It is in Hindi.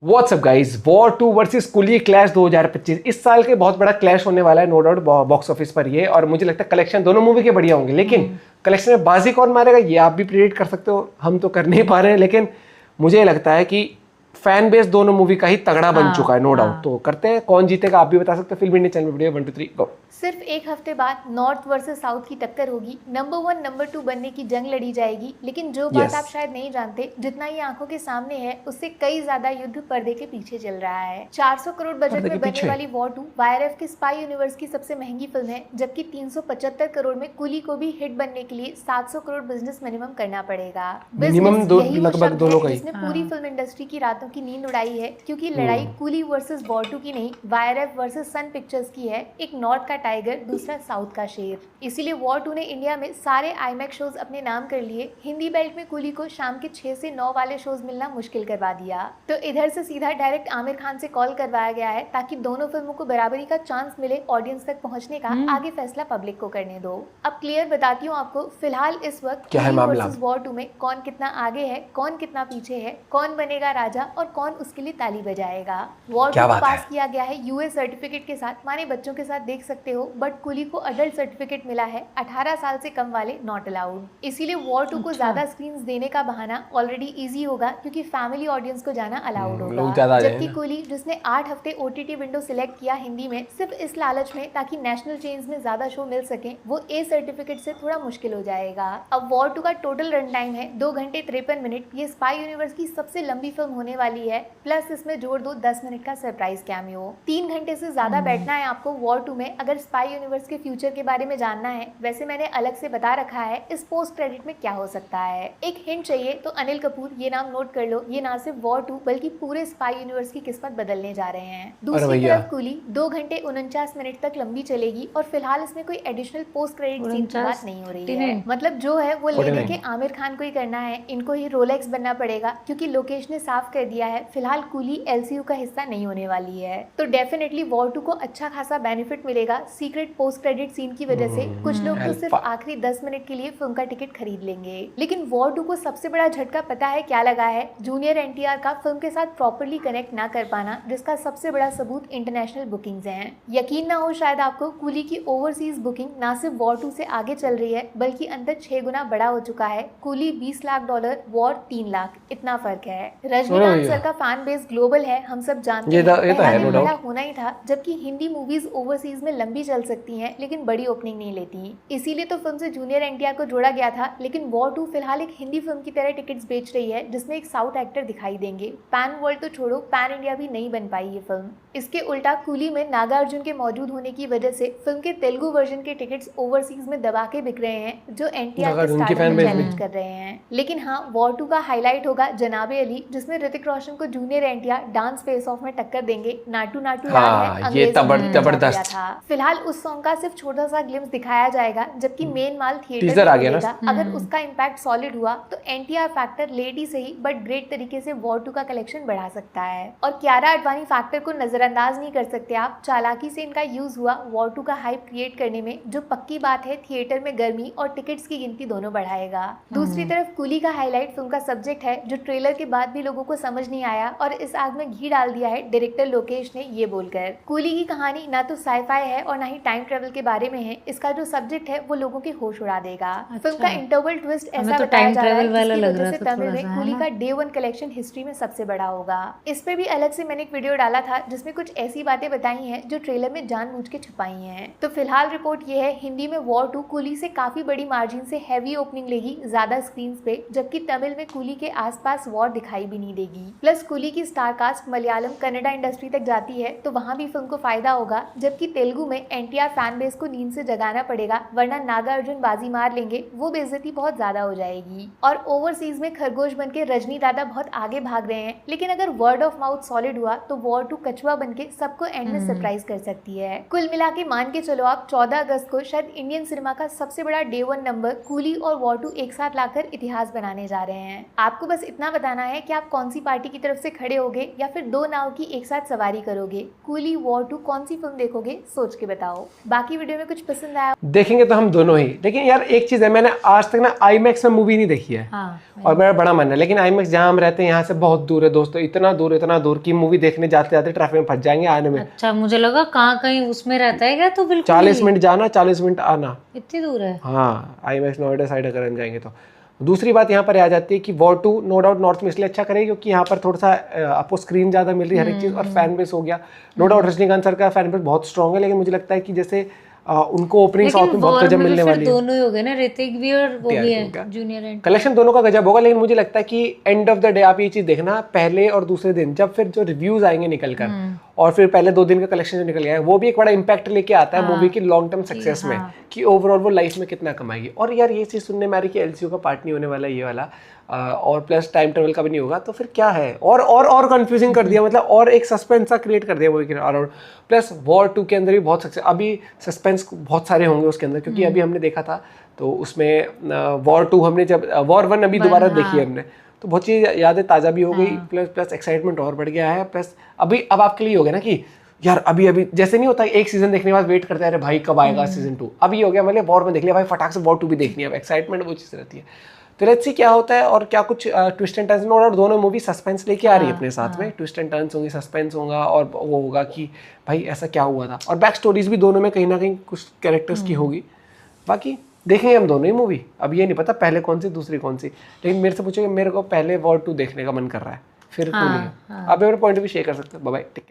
व्हाट्सअप गाइस, वॉर 2 वर्सेस कुली क्लैश 2025 इस साल के बहुत बड़ा क्लैश होने वाला है, नो डाउट बॉक्स ऑफिस पर ये। और मुझे लगता है कलेक्शन दोनों मूवी के बढ़िया होंगे, लेकिन कलेक्शन में बाजी कौन मारेगा ये आप भी प्रेडिक्ट कर सकते हो, हम तो कर नहीं पा रहे हैं। लेकिन मुझे लगता है कि फैन बेस दोनों मूवी का ही तगड़ा बन चुका है, नो डाउट। तो करते हैं कौन जीतेगा, आप भी बता सकते हो। फिल्म इंडिया चैनल वीडियो 1 2 3 गो। सिर्फ एक हफ्ते बाद नॉर्थ वर्सेस साउथ की टक्कर होगी, नंबर 1 नंबर 2 बनने की जंग लड़ी जाएगी। लेकिन जो बात आप शायद नहीं जानते, जितना ये आंखों के सामने है उससे कई ज्यादा युद्ध पर्दे के पीछे चल रहा है। 400 करोड़ बजट में बनने वाली वॉर 2 वाईआरएफ की स्पाई यूनिवर्स की सबसे महंगी फिल्म है, जबकि 375 करोड़ में कुली को भी हिट बनने के लिए 700 करोड़ बिजनेस मिनिमम करना पड़ेगा। मिनिमम लगभग दोनों का ही, जिसने पूरी फिल्म इंडस्ट्री की रातों की नींद उड़ाई है, क्योंकि लड़ाई कुली वर्सेस वॉर 2 की नहीं, वाईआरएफ वर्सेस सन पिक्चर्स की है। एक नॉर्थ का टाइगर, दूसरा साउथ का शेर। इसीलिए वॉर 2 ने इंडिया में सारे आईमैक्स शोज अपने नाम कर लिए। हिंदी बेल्ट में कुली को शाम के 6 से 9 वाले शोज मिलना मुश्किल करवा दिया। तो इधर से सीधा डायरेक्ट आमिर खान से कॉल करवाया गया है, ताकि दोनों फिल्मों को बराबरी का चांस मिले ऑडियंस तक पहुंचने का। आगे फैसला पब्लिक को करने दो। अब क्लियर बताती हूँ आपको, फिलहाल इस वक्त क्या है मामला वॉर 2 में कौन कितना आगे है, कौन कितना पीछे है, कौन बनेगा राजा और कौन उसके लिए ताली बजाएगा। वॉर 2 को पास किया गया है यूएस सर्टिफिकेट के साथ, माने बच्चों के साथ देख सकते हो, बट कुली को अडल्ट सर्टिफिकेट मिला है, 18 साल से कम वाले नॉट अलाउड। इसीलिए वॉर 2 को ज्यादा स्क्रीन्स देने का बहाना ऑलरेडी इजी होगा, क्योंकि फैमिली ऑडियंस को जाना अलाउड होगा। जबकि कुली, जिसने 8 हफ्ते ओटीटी विंडो सिलेक्ट किया हिंदी में, सिर्फ इस लालच में ताकि नेशनल चेन्स में ज्यादा शो मिल सके, वो ए सर्टिफिकेट से थोड़ा मुश्किल हो जाएगा। अब वॉर 2 का टोटल रन टाइम है 2 घंटे 53 मिनट। ये स्पाई यूनिवर्स की सबसे लंबी फिल्म होने वाली है, प्लस इसमें जोड़ दो 10 मिनट का सरप्राइज कैमियो। 3 घंटे से ज्यादा बैठना है आपको वॉर 2 में, अगर स्पाई यूनिवर्स के फ्यूचर के बारे में जानना है। वैसे मैंने अलग से बता रखा है इस पोस्ट क्रेडिट में क्या हो सकता है। एक हिंट चाहिए तो अनिल कपूर, ये नाम नोट कर लो, ये ना सिर्फ वॉर 2 बल्कि पूरे स्पाई यूनिवर्स की किस्मत बदलने जा रहे हैं। दूसरी तरफ कुली 2 घंटे 49 मिनट तक लंबी चलेगी, और फिलहाल इसमें कोई एडिशनल पोस्ट क्रेडिट सीन की बात नहीं हो रही है। मतलब जो है वो लेने के आमिर खान को ही करना है, इनको ही रोलेक्स बनना पड़ेगा, क्योंकि लोकेश ने साफ कर दिया है फिलहाल कुली एलसीयू का हिस्सा नहीं होने वाली है। तो डेफिनेटली वॉर 2 को अच्छा खासा बेनिफिट मिलेगा सीक्रेट पोस्ट क्रेडिट सीन की वजह से। कुछ लोग तो सिर्फ आखिरी 10 मिनट के लिए फिल्म का टिकट खरीद लेंगे। लेकिन वॉर 2 को सबसे बड़ा झटका पता है क्या लगा है? जूनियर एनटीआर का फिल्म के साथ प्रॉपर्ली कनेक्ट ना कर पाना, जिसका सबसे बड़ा सबूत इंटरनेशनल बुकिंग्स हैं। यकीन ना हो शायद आपको, कुली की ओवरसीज बुकिंग ना सिर्फ वॉर 2 से आगे चल रही है, बल्कि अंदर 6 गुना बड़ा हो चुका है। कुली $20 लाख, वॉर 3 लाख, इतना फर्क है। रजनीकांत सर का फैन बेस ग्लोबल है, हम सब जानते हैं। पहला होना ही था, जबकि हिंदी मूवीज ओवरसीज में लंबी चल सकती हैं, लेकिन बड़ी ओपनिंग नहीं लेती। इसीलिए तो फिल्म से जूनियर एनटीआर को जोड़ा गया था। लेकिन वॉर 2 फिलहाल एक हिंदी फिल्म की तरह टिकट्स बेच रही है, जिसमें एक साउथ एक्टर दिखाई देंगे। पैन वर्ल्ड तो छोड़ो, पैन इंडिया भी नहीं बन पाई ये फिल्म। इसके उल्टा कुली में नागार्जुन के मौजूद होने की वजह से फिल्म के तेलुगु वर्जन के टिकट्स ओवरसीज में दबा के बिक रहे हैं, जो एनटीआर के स्टार में चैलेंज कर रहे हैं। लेकिन हाँ, वॉर 2 का हाईलाइट होगा जनाबे अली, जिसमें ऋतिक रोशन को junior NTR dance face of में टक्कर देंगे। नाटू नाटू याद है, ये जबरदस्त था। फिलहाल उस सॉन्ग का सिर्फ छोटा सा ग्लिम्स दिखाया जाएगा, जबकि मेन माल थिएटर में मिलेगा। अगर उसका इम्पैक्ट सॉलिड हुआ तो एनटीआर फैक्टर लेट ही सही, बट ग्रेट तरीके से वॉर 2 का कलेक्शन बढ़ा सकता है। और कियारा अडवाणी फैक्टर को नजरअंदाज नहीं कर सकते आप। चालाकी से इनका यूज हुआ वॉर 2 का हाइप क्रिएट करने में, जो पक्की बात है थिएटर में गर्मी और टिकट्स की गिनती दोनों बढ़ाएगा। दूसरी तरफ कुली का हाईलाइट फिल्म का सब्जेक्ट है, जो ट्रेलर के बाद भी लोगों को समझ नहीं आया, और इस आग में घी डाल दिया है डायरेक्टर लोकेश ने ये बोलकर। कुली की कहानी ना तो साइफाई है और ना ही टाइम ट्रेवल के बारे में है। इसका जो सब्जेक्ट है वो लोगों के होश उड़ा देगा। फिल्म का इंटरवल ट्विस्ट ऐसा बताया जा रहा है, जिसकी वजह से तमिल में कुली का डे 1 कलेक्शन हिस्ट्री में सबसे बड़ा होगा। इस पे भी अलग से मैंने एक वीडियो डाला था, जिसमें कुछ ऐसी बातें बताई हैं जो ट्रेलर में जानबूझ के छुपाई हैं। तो फिलहाल रिपोर्ट ये है, हिंदी में वॉर 2 कुली से काफी बड़ी मार्जिन से हैवी ओपनिंग लेगी ज्यादा स्क्रीन पे, जबकि तमिल में कुली के आसपास वॉर दिखाई भी नहीं देगी। प्लस कुली की star cast Malayalam Kannada industry तक जाती है, तो वहाँ भी फिल्म को फायदा होगा। जबकि तेलुगु में एनटीआर फैन बेस को नींद से जगाना पड़ेगा, वरना नागार्जुन बाजी मार लेंगे, वो बेइज्जती बहुत ज्यादा हो जाएगी। और ओवरसीज में खरगोश बन के रजनी दादा बहुत आगे भाग रहे हैं, लेकिन अगर वर्ड ऑफ माउथ सॉलिड हुआ तो वॉर 2 कछुआ बन के सबको एंड में सरप्राइज कर सकती है। कुल मिला के मान के चलो आप, 14 अगस्त को शायद इंडियन सिनेमा का सबसे बड़ा डे 1 नंबर कुली और वॉर 2 एक साथ लाकर इतिहास बनाने जा रहे हैं। आपको बस इतना बताना है कि आप कौन सी पार्टी पार्टी की तरफ से खड़े होगे या फिर दो नाव की एक साथ सवारी करोगे? कूली वॉर 2 कौन सी फिल्म देखोगे? सोच के बताओ। बाकी वीडियो में कुछ पसंद आया? देखेंगे तो हम दोनों ही, लेकिन यार एक चीज है, मैंने आज तक ना आईमैक्स में मूवी नहीं देखी है। और मेरा बड़ा मन है, लेकिन आईमैक्स जहाँ हम रहते हैं यहाँ से बहुत दूर है दोस्तों, इतना दूर की मूवी देखने जाते जाते ट्रैफिक में फंस जाएंगे आने में। अच्छा, मुझे लगा कहाँ कहीं उसमें रहता है क्या? तो बिल्कुल 40 मिनट जाना 40 मिनट आना, इतनी दूर है। हाँ आईमैक्स नोएडा साइड अगर हम जाएंगे तो। दूसरी बात यहाँ पर आ जाती है कि वॉर 2 नो डाउट नॉर्थ में इसलिए अच्छा करेगी क्योंकि यहाँ पर थोड़ा सा आपको स्क्रीन ज़्यादा मिल रही है हर एक चीज़, और फैन बेस हो गया। नो डाउट रजनीकांत सर का फैन बेस बहुत स्ट्रॉन्ग है, लेकिन मुझे लगता है कि जैसे उनको ओपनिंग साउथ में बहुत गजब मिलने वाली है। दोनों ही हो गए ना, ऋतिक भी और वो भी है जूनियर एंड। कलेक्शन दोनों का गजब होगा, लेकिन मुझे लगता है कि एंड ऑफ द डे आप ये चीज देखना, पहले और दूसरे दिन जब फिर जो रिव्यूज आएंगे निकल कर, और फिर पहले 2 दिन का कलेक्शन जो निकल गया है, वो भी एक बड़ा इम्पैक्ट लेके आता है मूवी की लॉन्ग टर्म सक्सेस में, कि ओवरऑल वो लाइफ में कितना कमाएगी। और यार ये चीज सुनने में आ रही कि एलसीयू का पार्ट नहीं होने वाला ये वाला, और प्लस टाइम ट्रेवल का भी नहीं होगा, तो फिर क्या है? और कंफ्यूजिंग कर दिया, मतलब और एक सस्पेंस सा क्रिएट कर दिया मूवी के अराउंड। प्लस वॉर 2 के अंदर भी बहुत सक्सेस, अभी सस्पेंस बहुत सारे होंगे उसके अंदर, क्योंकि अभी हमने देखा था तो उसमें वॉर 2 हमने जब वॉर 1 अभी दोबारा देखी है हमने, तो बहुत चीज़ यादें ताज़ा भी हो गई, प्लस एक्साइटमेंट और बढ़ गया है। प्लस अब आपके लिए हो गया ना कि यार अभी जैसे नहीं होता एक सीजन देखने के बाद वेट करते हैं अरे भाई कब आएगा सीजन 2, अभी हो गया मतलब वॉर में देख लिया भाई फटाक से वॉर 2 भी देखनी है, अब एक्साइटमेंट वो चीज़ रहती है। तो लेट्स सी क्या होता है और क्या कुछ ट्विस्ट एंड टर्न्स, और दोनों मूवी सस्पेंस लेके आ रही है अपने साथ में, ट्विस्ट एंड टर्न्स होंगे, सस्पेंस होगा, और वो होगा कि भाई ऐसा क्या हुआ था, और बैक स्टोरीज भी दोनों में कहीं ना कहीं कुछ कैरेक्टर्स की होगी। बाकी देखेंगे हम दोनों ही मूवी, अब ये नहीं पता पहले कौन सी दूसरी कौन सी, लेकिन मेरे से पूछोगे मेरे को पहले वॉर 2 देखने का मन कर रहा है, फिर आप मेरा पॉइंट भी शेयर कर सकते हो। Bye bye, take care.